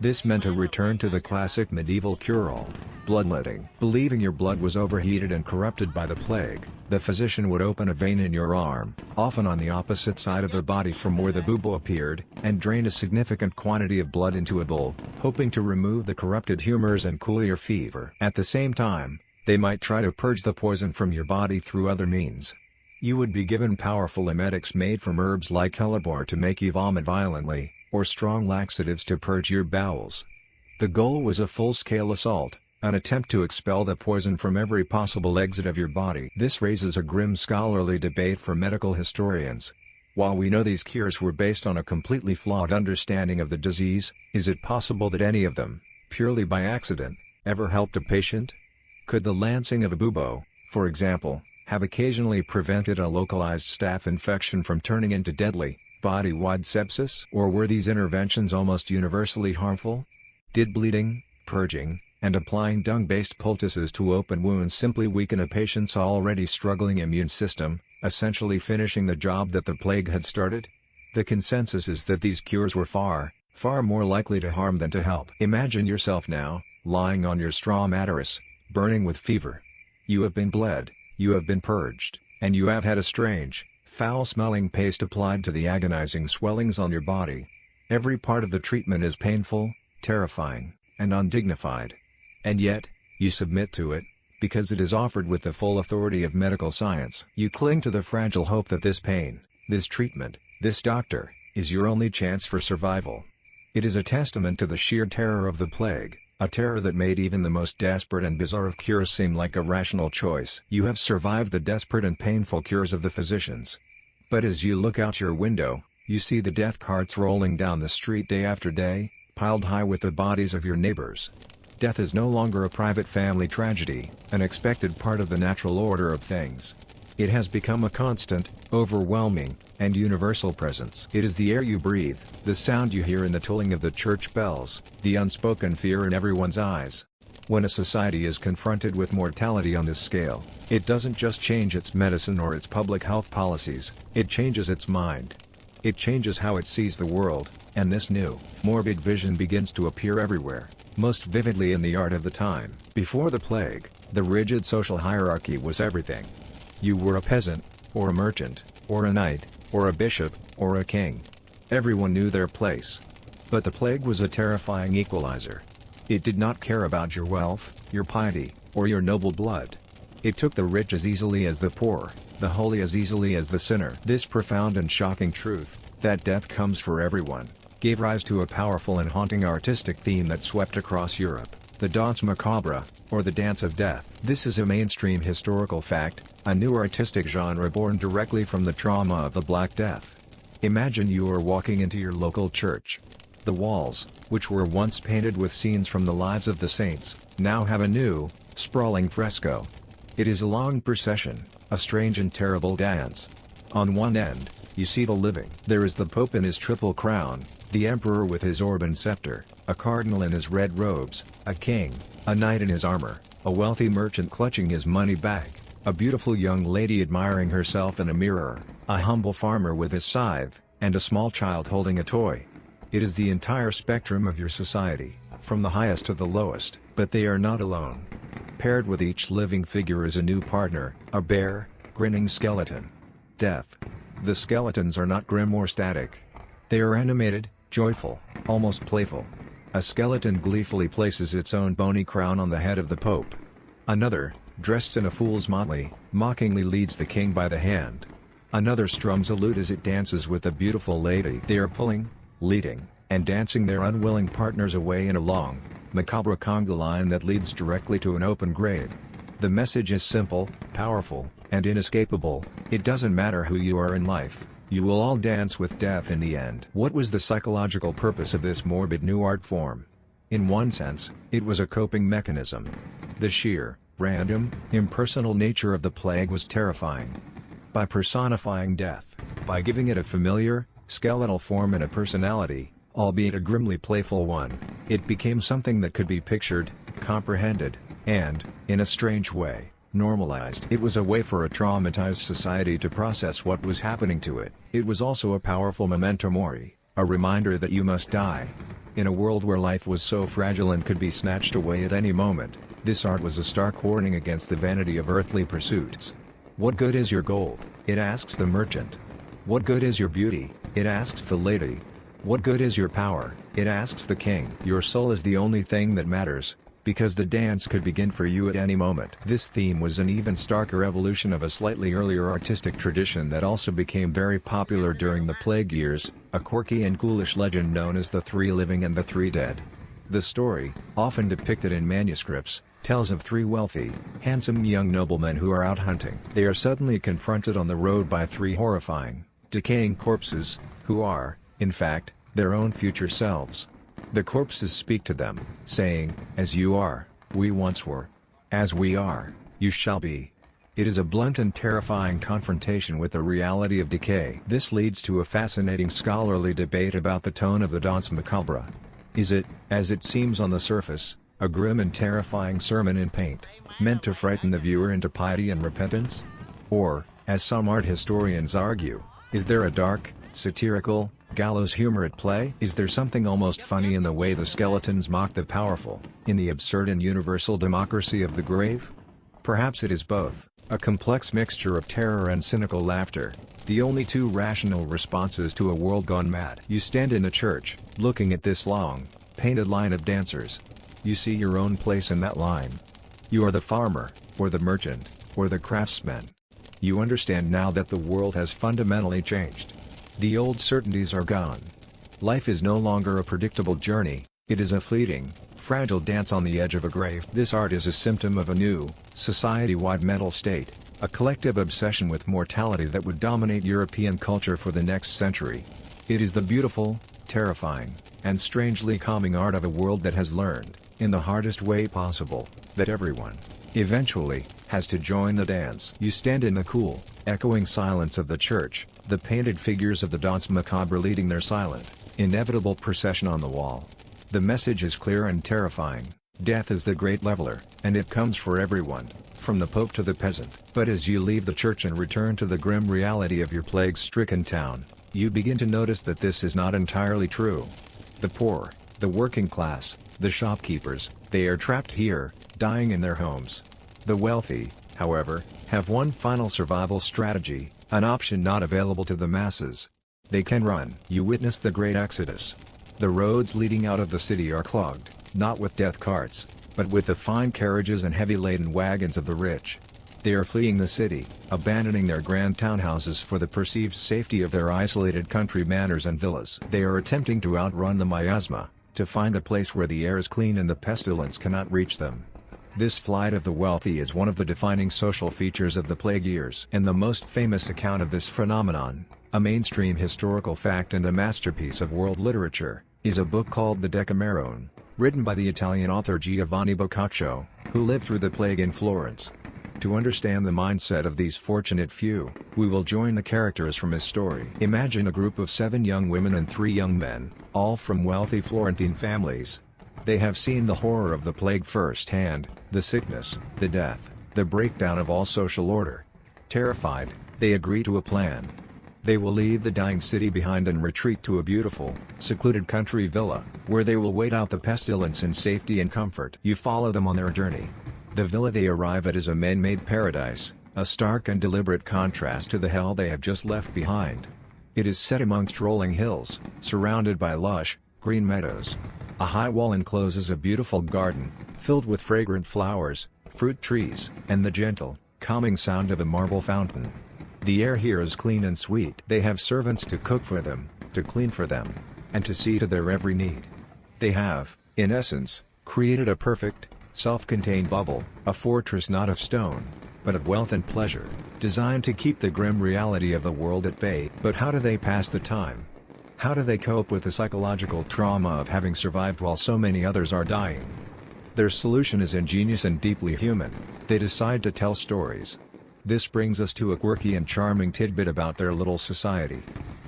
This meant a return to the classic medieval cure-all, bloodletting. Believing your blood was overheated and corrupted by the plague, the physician would open a vein in your arm, often on the opposite side of the body from where the bubo appeared, and drain a significant quantity of blood into a bowl, hoping to remove the corrupted humors and cool your fever. At the same time, they might try to purge the poison from your body through other means. You would be given powerful emetics made from herbs like hellebore to make you vomit violently, or strong laxatives to purge your bowels. The goal was a full-scale assault, an attempt to expel the poison from every possible exit of your body. This raises a grim scholarly debate for medical historians. While we know these cures were based on a completely flawed understanding of the disease, is it possible that any of them, purely by accident, ever helped a patient? Could the lancing of a bubo, for example, have occasionally prevented a localized staph infection from turning into deadly, body-wide sepsis? Or were these interventions almost universally harmful? Did bleeding, purging, and applying dung-based poultices to open wounds simply weaken a patient's already struggling immune system, essentially finishing the job that the plague had started? The consensus is that these cures were far more likely to harm than to help. Imagine yourself now, lying on your straw mattress, burning with fever. You have been bled, you have been purged, and you have had a strange, foul-smelling paste applied to the agonizing swellings on your body. Every part of the treatment is painful, terrifying, and undignified. And yet, you submit to it, because it is offered with the full authority of medical science. You cling to the fragile hope that this pain, this treatment, this doctor, is your only chance for survival. It is a testament to the sheer terror of the plague, a terror that made even the most desperate and bizarre of cures seem like a rational choice. You have survived the desperate and painful cures of the physicians. But as you look out your window, you see the death carts rolling down the street day after day, piled high with the bodies of your neighbors. Death is no longer a private family tragedy, an expected part of the natural order of things. It has become a constant, overwhelming, and universal presence. It is the air you breathe, the sound you hear in the tolling of the church bells, the unspoken fear in everyone's eyes. When a society is confronted with mortality on this scale, it doesn't just change its medicine or its public health policies, it changes its mind. It changes how it sees the world, and this new, morbid vision begins to appear everywhere, most vividly in the art of the time. Before the plague, the rigid social hierarchy was everything. You were a peasant, or a merchant, or a knight, or a bishop, or a king. Everyone knew their place. But the plague was a terrifying equalizer. It did not care about your wealth, your piety, or your noble blood. It took the rich as easily as the poor, the holy as easily as the sinner. This profound and shocking truth, that death comes for everyone, gave rise to a powerful and haunting artistic theme that swept across Europe, the danse macabre, or the dance of death. This is a mainstream historical fact, a new artistic genre born directly from the trauma of the Black Death. Imagine you are walking into your local church. The walls, which were once painted with scenes from the lives of the saints, now have a new, sprawling fresco. It is a long procession, a strange and terrible dance. On one end, you see the living. There is the Pope in his triple crown, the Emperor with his orb and scepter, a cardinal in his red robes, a king, a knight in his armor, a wealthy merchant clutching his money bag, a beautiful young lady admiring herself in a mirror, a humble farmer with his scythe, and a small child holding a toy. It is the entire spectrum of your society, from the highest to the lowest, but they are not alone. Paired with each living figure is a new partner, a bare, grinning skeleton. Death. The skeletons are not grim or static. They are animated, joyful, almost playful. A skeleton gleefully places its own bony crown on the head of the Pope. Another, dressed in a fool's motley, mockingly leads the king by the hand. Another strums a lute as it dances with a beautiful lady. They are pulling, leading, and dancing their unwilling partners away in a long, macabre conga line that leads directly to an open grave. The message is simple, powerful, and inescapable. It doesn't matter who you are in life, you will all dance with death in the end. What was the psychological purpose of this morbid new art form? In one sense, it was a coping mechanism. The sheer, random, impersonal nature of the plague was terrifying. By personifying death, by giving it a familiar, skeletal form and a personality, albeit a grimly playful one, it became something that could be pictured, comprehended, and, in a strange way, normalized. It was a way for a traumatized society to process what was happening to it. It was also a powerful memento mori, a reminder that you must die. In a world where life was so fragile and could be snatched away at any moment, this art was a stark warning against the vanity of earthly pursuits. What good is your gold? It asks the merchant. What good is your beauty? It asks the lady. What good is your power? It asks the king. Your soul is the only thing that matters, because the dance could begin for you at any moment. This theme was an even starker evolution of a slightly earlier artistic tradition that also became very popular during the plague years, a quirky and ghoulish legend known as the Three Living and the Three Dead. The story, often depicted in manuscripts, tells of three wealthy, handsome young noblemen who are out hunting. They are suddenly confronted on the road by three horrifying, decaying corpses, who are, in fact, their own future selves. The corpses speak to them, saying, "As you are, we once were. As we are, you shall be." It is a blunt and terrifying confrontation with the reality of decay. This leads to a fascinating scholarly debate about the tone of the danse macabre. Is it, as it seems on the surface, a grim and terrifying sermon in paint, meant to frighten the viewer into piety and repentance? Or, as some art historians argue, is there a dark, satirical, gallows humor at play? Is there something almost funny in the way the skeletons mock the powerful, in the absurd and universal democracy of the grave? Perhaps it is both, a complex mixture of terror and cynical laughter, the only two rational responses to a world gone mad. You stand in a church, looking at this long, painted line of dancers. You see your own place in that line. You are the farmer, or the merchant, or the craftsman. You understand now that the world has fundamentally changed. The old certainties are gone. Life is no longer a predictable journey, it is a fleeting, fragile dance on the edge of a grave. This art is a symptom of a new, society-wide mental state, a collective obsession with mortality that would dominate European culture for the next century. It is the beautiful, terrifying, and strangely calming art of a world that has learned, in the hardest way possible, that everyone, eventually, has to join the dance. You stand in the cool, echoing silence of the church, the painted figures of the danse macabre leading their silent, inevitable procession on the wall. The message is clear and terrifying: death is the great leveler, and it comes for everyone, from the Pope to the peasant. But as you leave the church and return to the grim reality of your plague-stricken town, you begin to notice that this is not entirely true. The poor, the working class, the shopkeepers, they are trapped here, dying in their homes. The wealthy, however, have one final survival strategy, an option not available to the masses. They can run. You witness the great exodus. The roads leading out of the city are clogged. not with death carts, but with the fine carriages and heavy-laden wagons of the rich. They are fleeing the city, abandoning their grand townhouses for the perceived safety of their isolated country manors and villas. They are attempting to outrun the miasma, to find a place where the air is clean and the pestilence cannot reach them. This flight of the wealthy is one of the defining social features of the plague years. And the most famous account of this phenomenon, a mainstream historical fact and a masterpiece of world literature, is a book called The Decameron, written by the Italian author Giovanni Boccaccio, who lived through the plague in Florence. To understand the mindset of these fortunate few, we will join the characters from his story. Imagine a group of 7 young women and 3 young men, all from wealthy Florentine families. They have seen the horror of the plague firsthand, the sickness, the death, the breakdown of all social order. Terrified, they agree to a plan. They will leave the dying city behind and retreat to a beautiful, secluded country villa, where they will wait out the pestilence in safety and comfort. You follow them on their journey. The villa they arrive at is a man-made paradise, a stark and deliberate contrast to the hell they have just left behind. It is set amongst rolling hills, surrounded by lush, green meadows. A high wall encloses a beautiful garden, filled with fragrant flowers, fruit trees, and the gentle, calming sound of a marble fountain. The air here is clean and sweet. They have servants to cook for them, to clean for them, and to see to their every need. They have, in essence, created a perfect, self-contained bubble, a fortress not of stone, but of wealth and pleasure, designed to keep the grim reality of the world at bay. But how do they pass the time? How do they cope with the psychological trauma of having survived while so many others are dying? Their solution is ingenious and deeply human. They decide to tell stories. This brings us to a quirky and charming tidbit about their little society.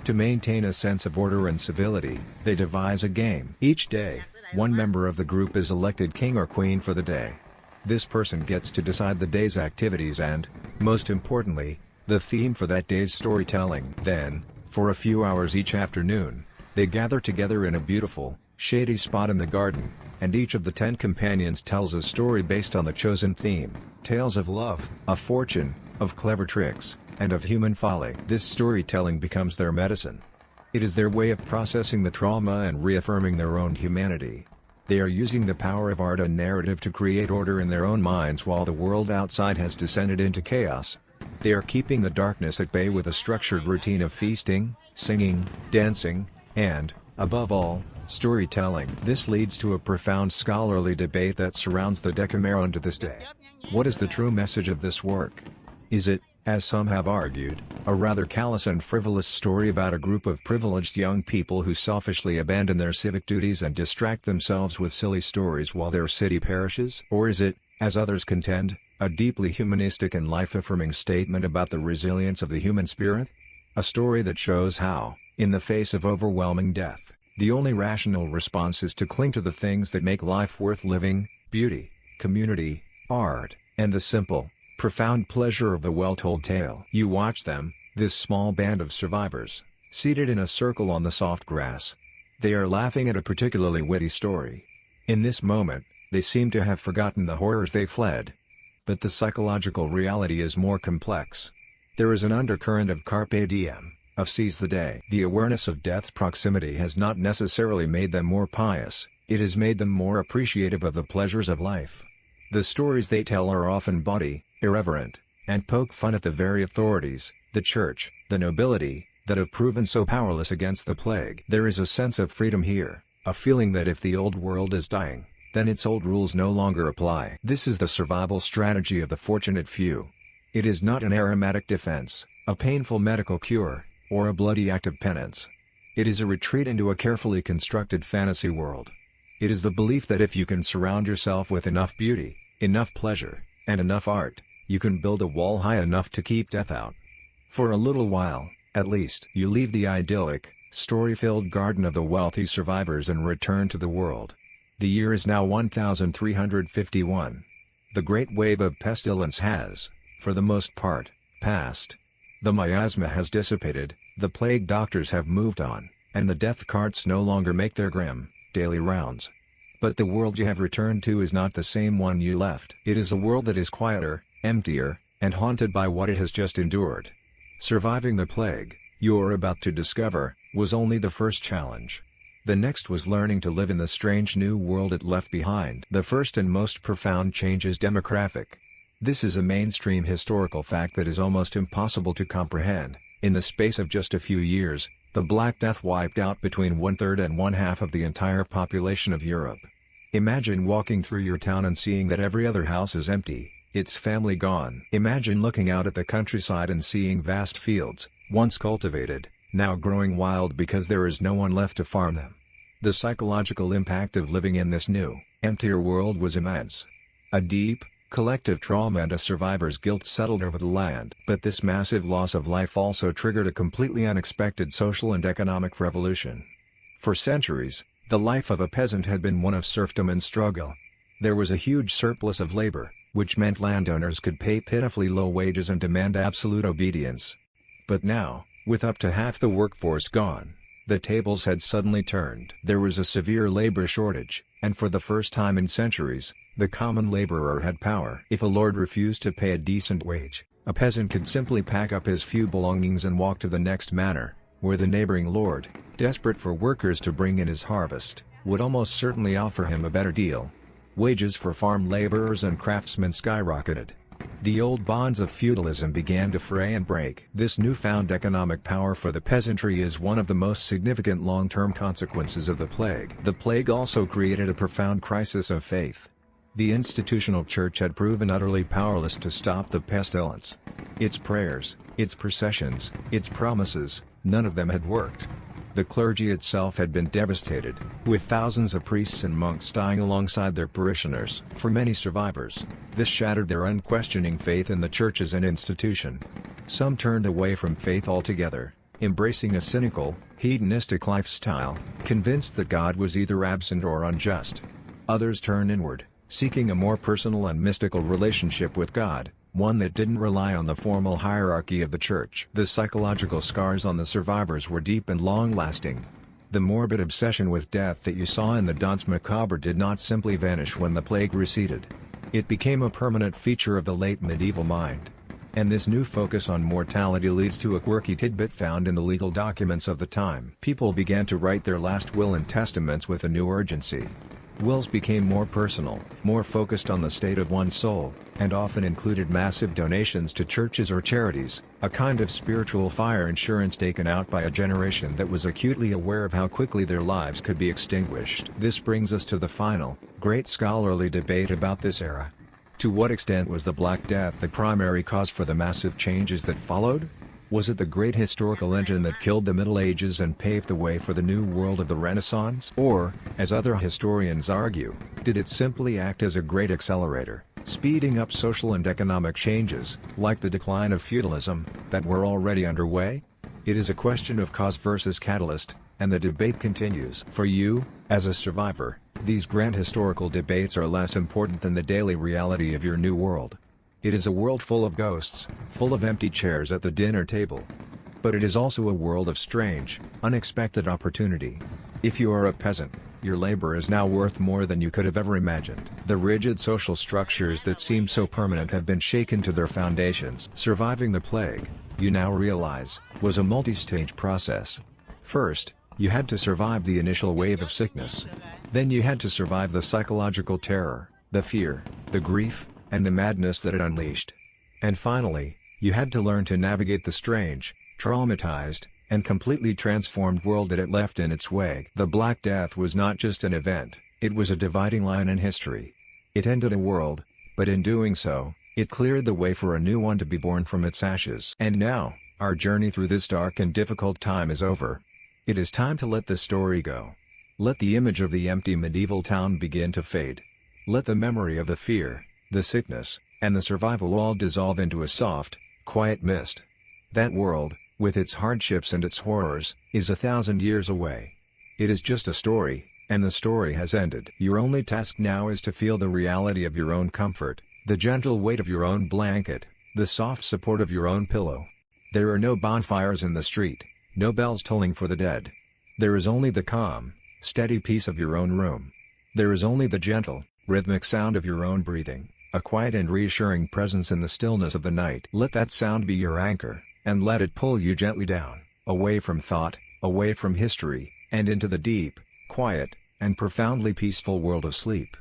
To maintain a sense of order and civility, they devise a game. Each day, one member of the group is elected king or queen for the day. This person gets to decide the day's activities and, most importantly, the theme for that day's storytelling. Then, for a few hours each afternoon, they gather together in a beautiful, shady spot in the garden, and each of the 10 companions tells a story based on the chosen theme. Tales of love, of fortune, of clever tricks, and of human folly. This storytelling becomes their medicine. It is their way of processing the trauma and reaffirming their own humanity. They are using the power of art and narrative to create order in their own minds while the world outside has descended into chaos. They are keeping the darkness at bay with a structured routine of feasting, singing, dancing, and, above all, storytelling. This leads to a profound scholarly debate that surrounds the Decameron to this day. What is the true message of this work? Is it, as some have argued, a rather callous and frivolous story about a group of privileged young people who selfishly abandon their civic duties and distract themselves with silly stories while their city perishes? Or is it, as others contend, a deeply humanistic and life-affirming statement about the resilience of the human spirit? A story that shows how, in the face of overwhelming death, the only rational response is to cling to the things that make life worth living: beauty, community, art, and the simple, profound pleasure of the well-told tale. You watch them, this small band of survivors, seated in a circle on the soft grass. They are laughing at a particularly witty story. In this moment, they seem to have forgotten the horrors they fled. But the psychological reality is more complex. There is an undercurrent of carpe diem, of seize the day. The awareness of death's proximity has not necessarily made them more pious, it has made them more appreciative of the pleasures of life. The stories they tell are often bawdy, irreverent, and poke fun at the very authorities, the church, the nobility, that have proven so powerless against the plague. There is a sense of freedom here, a feeling that if the old world is dying, then its old rules no longer apply. This is the survival strategy of the fortunate few. It is not an aromatic defense, a painful medical cure, or a bloody act of penance. It is a retreat into a carefully constructed fantasy world. It is the belief that if you can surround yourself with enough beauty, enough pleasure, and enough art, you can build a wall high enough to keep death out. For a little while, at least, you leave the idyllic, story-filled garden of the wealthy survivors and return to the world. The year is now 1351. The great wave of pestilence has, for the most part, passed. The miasma has dissipated, the plague doctors have moved on, and the death carts no longer make their grim, daily rounds. But the world you have returned to is not the same one you left. It is a world that is quieter, emptier, and haunted by what it has just endured. Surviving the plague, you are about to discover, was only the first challenge. The next was learning to live in the strange new world it left behind. The first and most profound change is demographic. This is a mainstream historical fact that is almost impossible to comprehend. In the space of just a few years, the Black Death wiped out between 1/3 and 1/2 of the entire population of Europe. Imagine walking through your town and seeing that every other house is empty, its family gone. Imagine looking out at the countryside and seeing vast fields, once cultivated, now growing wild because there is no one left to farm them. The psychological impact of living in this new, emptier world was immense. A deep, collective trauma and a survivor's guilt settled over the land. But this massive loss of life also triggered a completely unexpected social and economic revolution. For centuries, the life of a peasant had been one of serfdom and struggle. There was a huge surplus of labor, which meant landowners could pay pitifully low wages and demand absolute obedience. But now, with up to half the workforce gone, the tables had suddenly turned. There was a severe labor shortage, and for the first time in centuries, the common laborer had power. If a lord refused to pay a decent wage, a peasant could simply pack up his few belongings and walk to the next manor, where the neighboring lord, desperate for workers to bring in his harvest, would almost certainly offer him a better deal. Wages for farm laborers and craftsmen skyrocketed. The old bonds of feudalism began to fray and break. This newfound economic power for the peasantry is one of the most significant long-term consequences of the plague. The plague also created a profound crisis of faith. The institutional church had proven utterly powerless to stop the pestilence. Its prayers, its processions, its promises, none of them had worked. The clergy itself had been devastated, with thousands of priests and monks dying alongside their parishioners. For many survivors, this shattered their unquestioning faith in the church as an institution. Some turned away from faith altogether, embracing a cynical, hedonistic lifestyle, convinced that God was either absent or unjust. Others turned inward, seeking a more personal and mystical relationship with God, one that didn't rely on the formal hierarchy of the church. The psychological scars on the survivors were deep and long-lasting. The morbid obsession with death that you saw in the Danse Macabre did not simply vanish when the plague receded. It became a permanent feature of the late medieval mind. And this new focus on mortality leads to a quirky tidbit found in the legal documents of the time. People began to write their last will and testaments with a new urgency. Wills became more personal, more focused on the state of one's soul, and often included massive donations to churches or charities, a kind of spiritual fire insurance taken out by a generation that was acutely aware of how quickly their lives could be extinguished. This brings us to the final, great scholarly debate about this era. To what extent was the Black Death the primary cause for the massive changes that followed? Was it the great historical engine that killed the Middle Ages and paved the way for the new world of the Renaissance? Or, as other historians argue, did it simply act as a great accelerator, speeding up social and economic changes, like the decline of feudalism, that were already underway? It is a question of cause versus catalyst, and the debate continues. For you, as a survivor, these grand historical debates are less important than the daily reality of your new world. It is a world full of ghosts, full of empty chairs at the dinner table. But it is also a world of strange, unexpected opportunity. If you are a peasant, your labor is now worth more than you could have ever imagined. The rigid social structures that seemed so permanent have been shaken to their foundations. Surviving the plague, you now realize, was a multi-stage process. First, you had to survive the initial wave of sickness. Then you had to survive the psychological terror, the fear, the grief, and the madness that it unleashed. And finally, you had to learn to navigate the strange, traumatized, and completely transformed world that it left in its wake. The Black Death was not just an event, it was a dividing line in history. It ended a world, but in doing so, it cleared the way for a new one to be born from its ashes. And now, our journey through this dark and difficult time is over. It is time to let the story go. Let the image of the empty medieval town begin to fade. Let the memory of the fear, the sickness, and the survival all dissolve into a soft, quiet mist. That world, with its hardships and its horrors, is 1,000 years away. It is just a story, and the story has ended. Your only task now is to feel the reality of your own comfort, the gentle weight of your own blanket, the soft support of your own pillow. There are no bonfires in the street, no bells tolling for the dead. There is only the calm, steady peace of your own room. There is only the gentle, rhythmic sound of your own breathing, a quiet and reassuring presence in the stillness of the night. Let that sound be your anchor, and let it pull you gently down, away from thought, away from history, and into the deep, quiet, and profoundly peaceful world of sleep.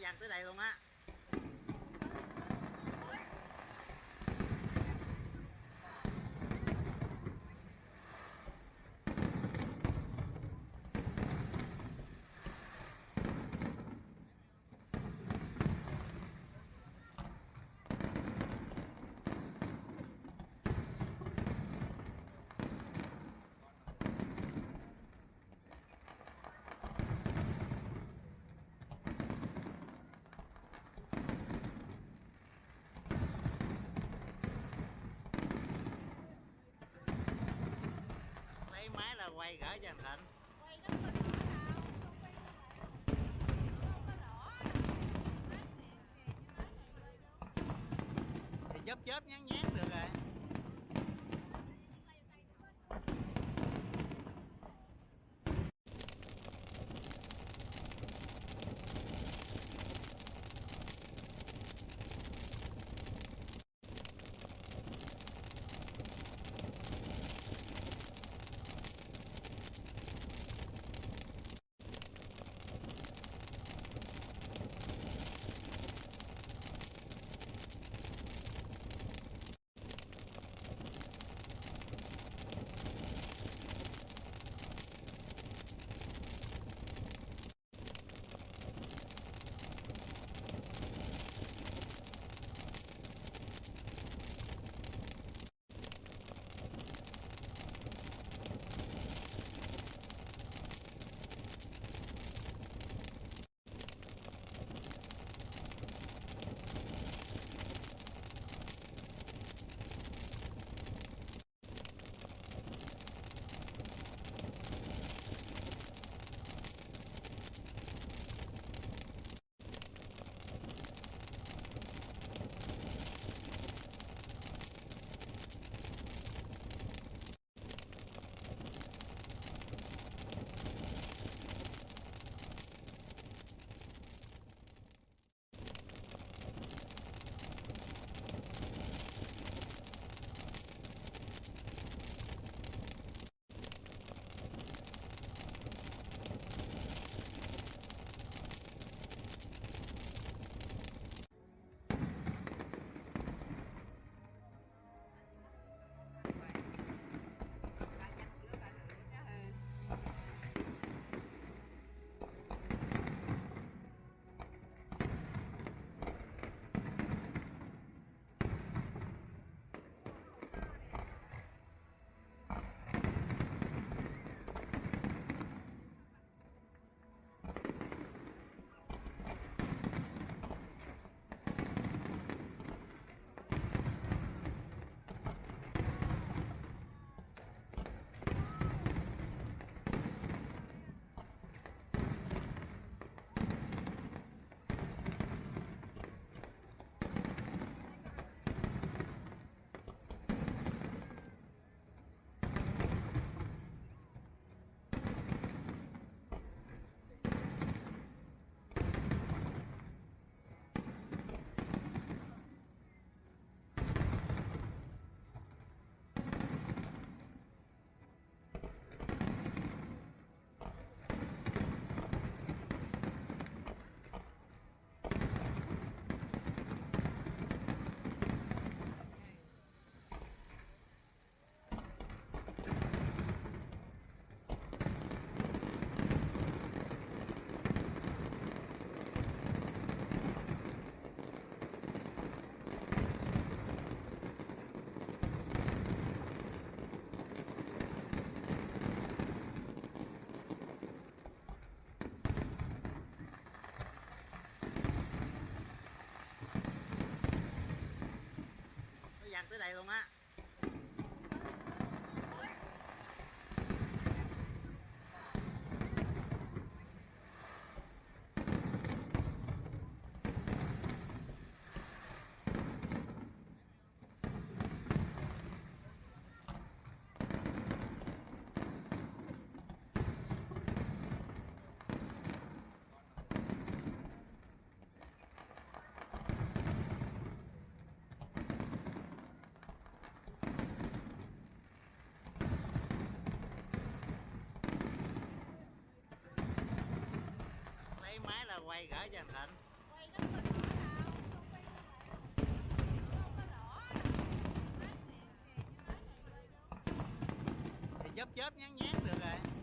dàn tới đây luôn á. Lấy máy là quay gửi cho anh Thịnh. Thì chớp chớp nhán nhán được rồi. lấy máy là quay gửi cho thằng Thịnh. Quay nó có lỗ đâu, không quay không có lỗ. Máy xịn kìa chứ máy này quay đâu. Thì chớp chớp nhán nhán được rồi.